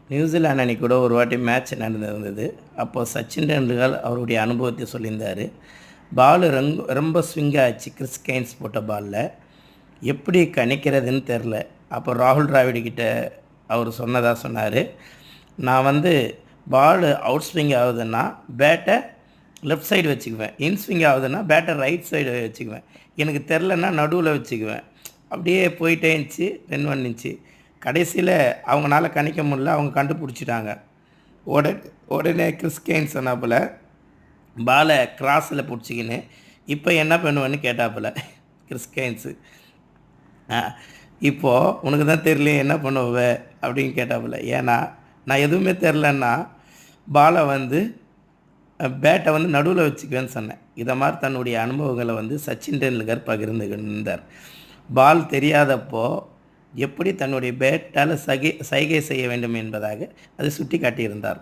New Zealand அணி கூட ஒரு வாட்டி மேட்ச் நடந்திருந்தது. அப்போது சச்சின் டெண்டுல்கர் அவருடைய அனுபவத்தை சொல்லியிருந்தார். பால் ரொம்ப ஸ்விங் ஆச்சு. கிறிஸ் கெயின்ஸ் போட்ட பாலில் எப்படி கணிக்கிறதுன்னு தெரில. அப்போ ராகுல் டிராவிட் கிட்ட அவர் சொன்னார், நான் வந்து பால் அவுட் ஸ்விங் ஆகுதுன்னா பேட்டை லெஃப்ட் சைடு வச்சுக்குவேன், இன் ஸ்விங் ஆகுதுன்னா பேட்டை ரைட் சைடு வச்சுக்குவேன், எனக்கு தெரிலன்னா நடுவில் வச்சுக்குவேன். அப்படியே போயிட்டே இருந்துச்சு. ரன் வந்துச்சு. கடைசியில் அவங்களால கணிக்க முடியல. அவங்க கண்டுபிடிச்சிட்டாங்க. உடனே கிறிஸ் கெயின்ஸ் சொன்னாப்புல, பாலை கிராஸில் பிடிச்சிக்கின்னு இப்போ என்ன பண்ணுவேன்னு கேட்டாப்புல கிறிஸ் கெயின்ஸு. இப்போது உனக்கு தான் தெரியலையே என்ன பண்ணுவ அப்படின்னு கேட்டாப்புல. ஏன்னா நான் எதுவுமே தெரிலன்னா பாலை வந்து பேட்டை வந்து நடுவில் வச்சுக்குவேன்னு சொன்னேன். இதை மாதிரி தன்னுடைய அனுபவங்களை வந்து சச்சின் டெண்டுல்கர் பகிர்ந்துகின்றார். பால் தெரியாதப்போ எப்படி தன்னுடைய பேட்டால் சைகை செய்ய வேண்டும் என்பதாக அதை சுட்டி காட்டியிருந்தார்.